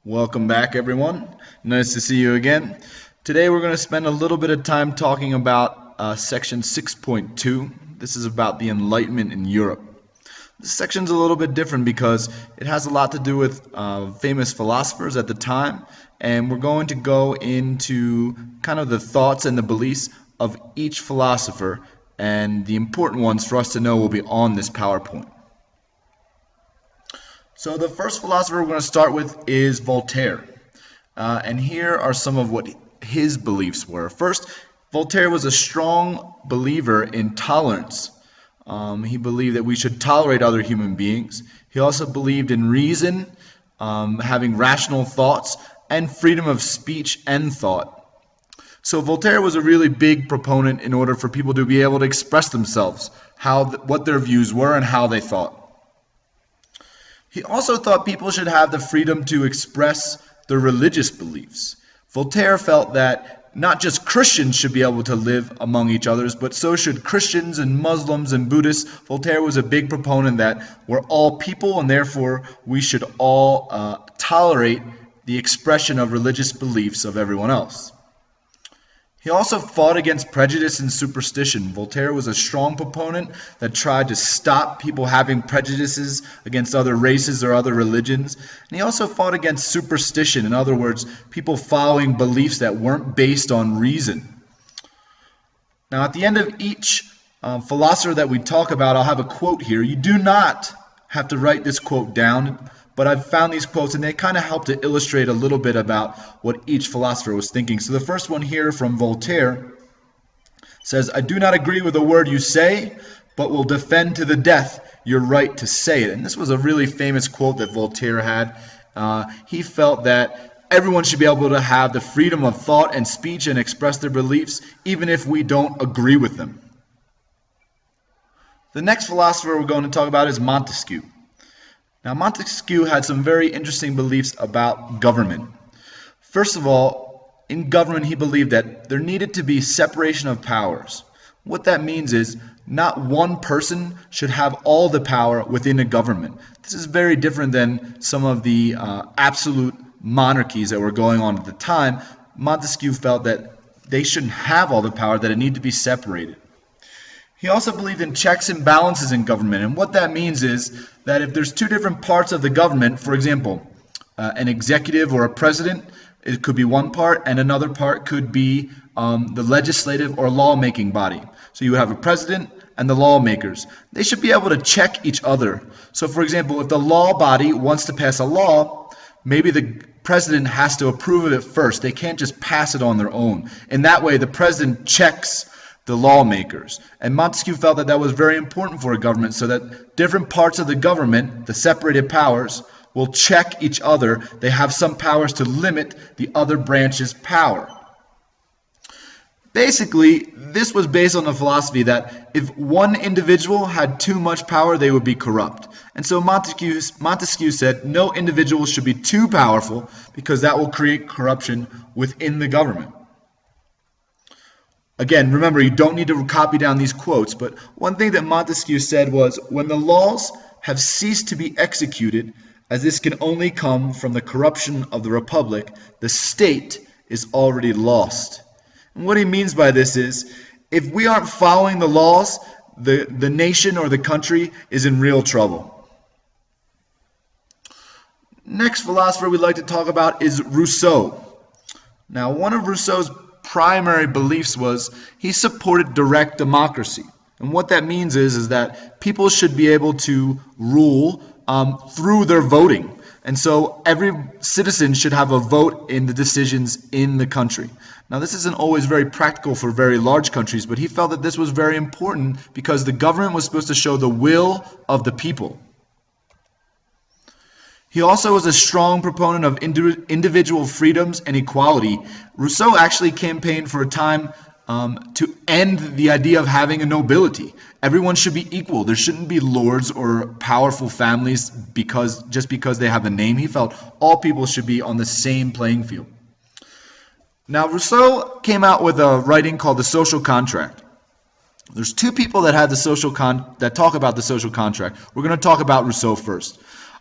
Welcome back, everyone. Nice to see you again. Today we're going to spend a little bit of time talking about section 6.2. This is about the Enlightenment in Europe. This section's a little bit different because it has a lot to do with famous philosophers at the time, and we're going to go into kind of the thoughts and the beliefs of each philosopher, and the important ones for us to know will be on this PowerPoint. So the first philosopher we're going to start with is Voltaire. And here are some of what his beliefs were. First, Voltaire was a strong believer in tolerance. He believed that we should tolerate other human beings. He also believed in reason, having rational thoughts, and freedom of speech and thought. So Voltaire was a really big proponent in order for people to be able to express themselves, what their views were and how they thought. He also thought people should have the freedom to express their religious beliefs. Voltaire felt that not just Christians should be able to live among each other, but so should Christians and Muslims and Buddhists. Voltaire was a big proponent that we're all people and therefore we should all tolerate the expression of religious beliefs of everyone else. He also fought against prejudice and superstition. Voltaire was a strong proponent that tried to stop people having prejudices against other races or other religions. And he also fought against superstition. In other words, people following beliefs that weren't based on reason. Now, at the end of each philosopher that we talk about, I'll have a quote here. You do not have to write this quote down, but I've found these quotes and they kind of help to illustrate a little bit about what each philosopher was thinking. So the first one here from Voltaire says, "I do not agree with a word you say, but will defend to the death your right to say it." And this was a really famous quote that Voltaire had. He felt that everyone should be able to have the freedom of thought and speech and express their beliefs, even if we don't agree with them. The next philosopher we're going to talk about is Montesquieu. Now, Montesquieu had some very interesting beliefs about government. First of all, in government, he believed that there needed to be separation of powers. What that means is not one person should have all the power within a government. This is very different than some of the absolute monarchies that were going on at the time. Montesquieu felt that they shouldn't have all the power, that it needed to be separated. He also believed in checks and balances in government, and what that means is that if there's two different parts of the government, for example, an executive or a president, it could be one part, and another part could be the legislative or lawmaking body. So you have a president and the lawmakers. They should be able to check each other. So for example, if the law body wants to pass a law, maybe the president has to approve of it first. They can't just pass it on their own. In that way, the president checks the lawmakers. And Montesquieu felt that that was very important for a government, so that different parts of the government, the separated powers, will check each other. They have some powers to limit the other branch's power. Basically, this was based on the philosophy that if one individual had too much power, they would be corrupt. And so Montesquieu said no individual should be too powerful because that will create corruption within the government. Again, remember, you don't need to copy down these quotes, but one thing that Montesquieu said was, when the laws have ceased to be executed, as this can only come from the corruption of the republic, the state is already lost. And what he means by this is, if we aren't following the laws, the nation or the country is in real trouble. Next philosopher we'd like to talk about is Russo. Now, one of Rousseau's primary beliefs was he supported direct democracy. And what that means is that people should be able to rule through their voting. And so every citizen should have a vote in the decisions in the country. Now, this isn't always very practical for very large countries, but he felt that this was very important because the government was supposed to show the will of the people. He also was a strong proponent of individual freedoms and equality. Rousseau actually campaigned for a time to end the idea of having a nobility. Everyone should be equal. There shouldn't be lords or powerful families just because they have a name. He felt all people should be on the same playing field. Now, Rousseau came out with a writing called The Social Contract. There's two people that had that talk about the social contract. We're going to talk about Rousseau first.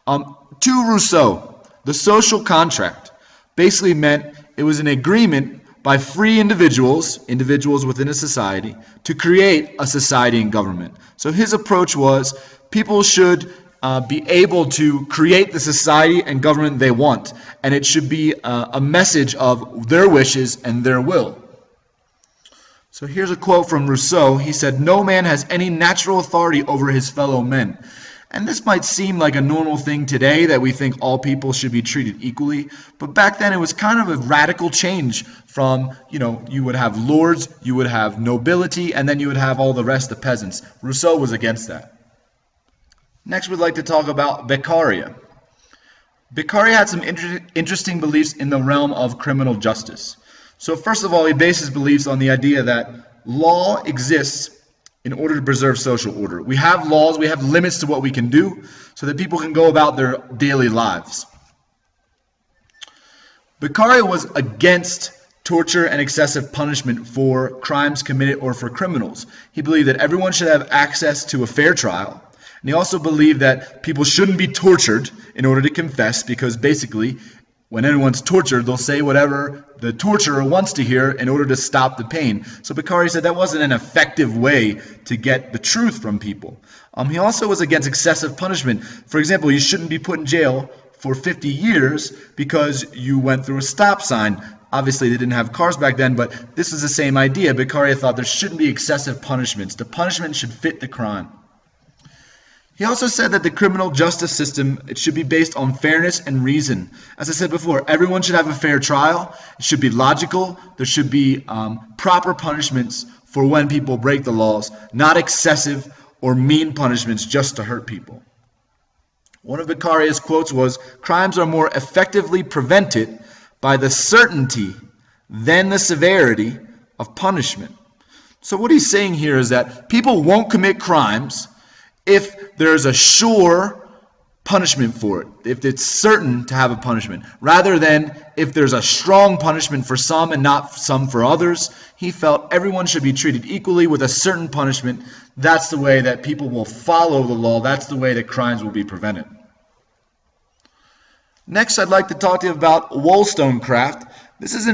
To Rousseau, The social contract basically meant it was an agreement by free individuals within a society, to create a society and government. So his approach was people should be able to create the society and government they want, and it should be a message of their wishes and their will. So here's a quote from Russo. He said, "No man has any natural authority over his fellow men." And this might seem like a normal thing today, that we think all people should be treated equally, but back then it was kind of a radical change from, you would have lords, you would have nobility, and then you would have all the rest, the peasants. Rousseau was against that. Next, we'd like to talk about Beccaria. Beccaria had some interesting beliefs in the realm of criminal justice. So first of all, he based his beliefs on the idea that law exists in order to preserve social order. We have laws, we have limits to what we can do so that people can go about their daily lives. Beccaria was against torture and excessive punishment for crimes committed or for criminals. He believed that everyone should have access to a fair trial. And he also believed that people shouldn't be tortured in order to confess, because basically, when anyone's tortured, they'll say whatever the torturer wants to hear in order to stop the pain. So Beccaria said that wasn't an effective way to get the truth from people. He also was against excessive punishment. For example, you shouldn't be put in jail for 50 years because you went through a stop sign. Obviously, they didn't have cars back then, but this is the same idea. Beccaria thought there shouldn't be excessive punishments. The punishment should fit the crime. He also said that the criminal justice system, it should be based on fairness and reason. As I said before, everyone should have a fair trial. It should be logical. There should be proper punishments for when people break the laws, not excessive or mean punishments just to hurt people. One of Beccaria's quotes was, "Crimes are more effectively prevented by the certainty than the severity of punishment." So what he's saying here is that people won't commit crimes if there's a sure punishment for it, if it's certain to have a punishment, rather than if there's a strong punishment for some and not some for others. He felt everyone should be treated equally with a certain punishment. That's the way that people will follow the law. That's the way that crimes will be prevented. Next, I'd like to talk to you about Wollstonecraft. This is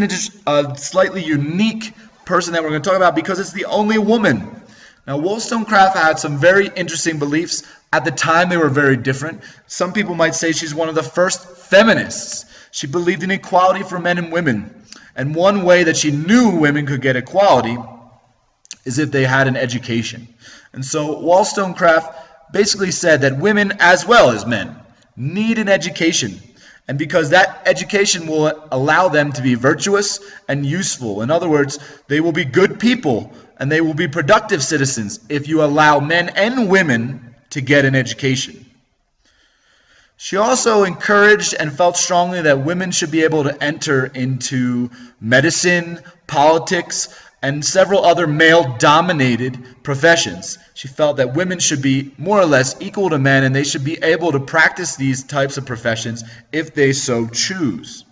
a slightly unique person that we're going to talk about because it's the only woman. Now, Wollstonecraft had some very interesting beliefs. At the time, they were very different. Some people might say she's one of the first feminists. She believed in equality for men and women. And one way that she knew women could get equality is if they had an education. And so Wollstonecraft basically said that women, as well as men, need an education. And because that education will allow them to be virtuous and useful. In other words, they will be good people and they will be productive citizens if you allow men and women to get an education. She also encouraged and felt strongly that women should be able to enter into medicine, politics, and several other male-dominated professions. She felt that women should be more or less equal to men and they should be able to practice these types of professions if they so choose.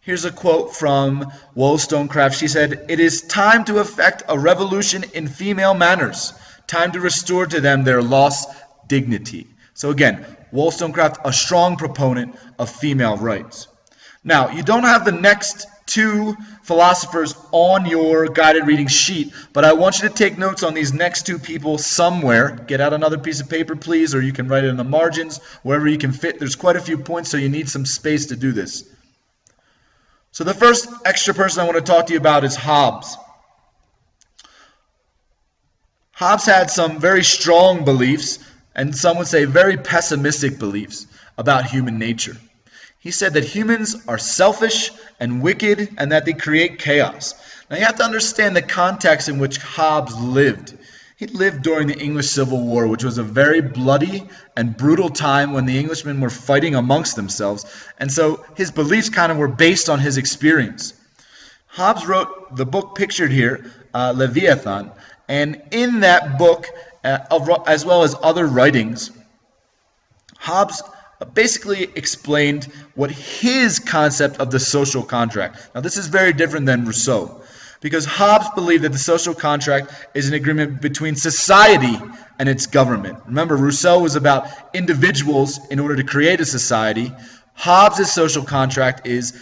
Here's a quote from Wollstonecraft. She said, "It is time to effect a revolution in female manners, time to restore to them their lost dignity." So again, Wollstonecraft, a strong proponent of female rights. Now, you don't have the next two philosophers on your guided reading sheet, but I want you to take notes on these next two people somewhere. Get out another piece of paper, please, or you can write it in the margins, wherever you can fit. There's quite a few points, so you need some space to do this. So the first extra person I want to talk to you about is Hobbes. Hobbes had some very strong beliefs, and some would say very pessimistic beliefs about human nature. He said that humans are selfish and wicked and that they create chaos. Now you have to understand the context in which Hobbes lived. He lived during the English Civil War, which was a very bloody and brutal time when the Englishmen were fighting amongst themselves. And so his beliefs kind of were based on his experience. Hobbes wrote the book pictured here, Leviathan, and in that book, as well as other writings, Hobbes basically explained what his concept of the social contract. Now this is very different than Rousseau, because Hobbes believed that the social contract is an agreement between society and its government. Remember, Rousseau was about individuals in order to create a society, Hobbes' social contract is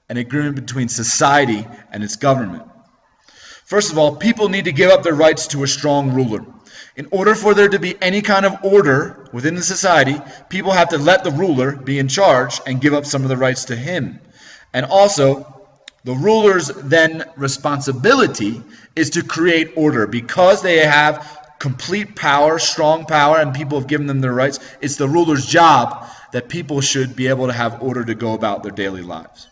an agreement between society and its government. First of all, people need to give up their rights to a strong ruler. In order for there to be any kind of order within the society, people have to let the ruler be in charge and give up some of the rights to him. And also, the ruler's then responsibility is to create order. Because they have complete power, strong power, and people have given them their rights, it's the ruler's job that people should be able to have order to go about their daily lives.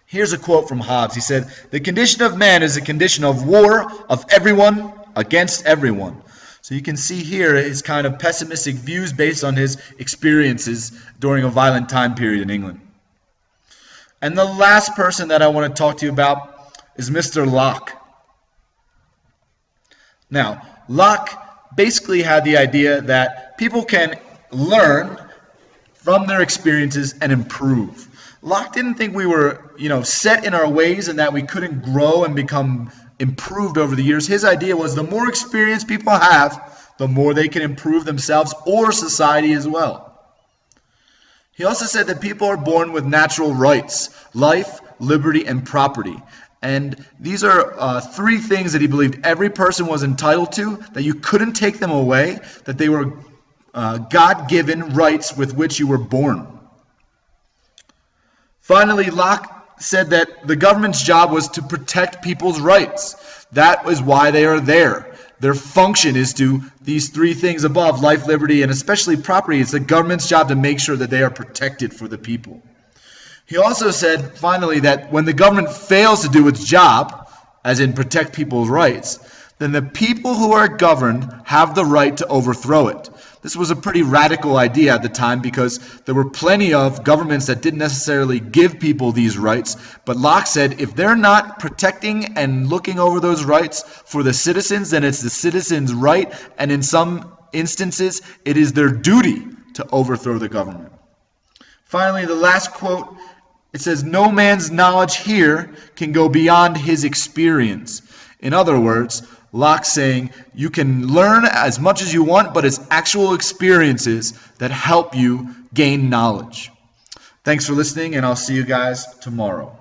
Here's a quote from Hobbes. He said, "The condition of man is a condition of war of everyone against everyone." So you can see here his kind of pessimistic views based on his experiences during a violent time period in England. And the last person that I want to talk to you about is Mr. Locke. Now, Locke basically had the idea that people can learn from their experiences and improve. Locke didn't think we were, set in our ways and that we couldn't grow and become improved over the years. His idea was the more experience people have, the more they can improve themselves or society as well. He also said that people are born with natural rights: life, liberty, and property. And these are three things that he believed every person was entitled to, that you couldn't take them away, that they were God-given rights with which you were born. Finally, Locke said that the government's job was to protect people's rights. That is why they are there. Their function is to these three things above: life, liberty, and especially property. It's the government's job to make sure that they are protected for the people. He also said, finally, that when the government fails to do its job, as in protect people's rights, then the people who are governed have the right to overthrow it. This was a pretty radical idea at the time, because there were plenty of governments that didn't necessarily give people these rights. But Locke said if they're not protecting and looking over those rights for the citizens, then it's the citizens' right, and in some instances, it is their duty to overthrow the government. Finally, the last quote, it says, "No man's knowledge here can go beyond his experience." In other words, Locke saying you can learn as much as you want, but it's actual experiences that help you gain knowledge. Thanks for listening, and I'll see you guys tomorrow.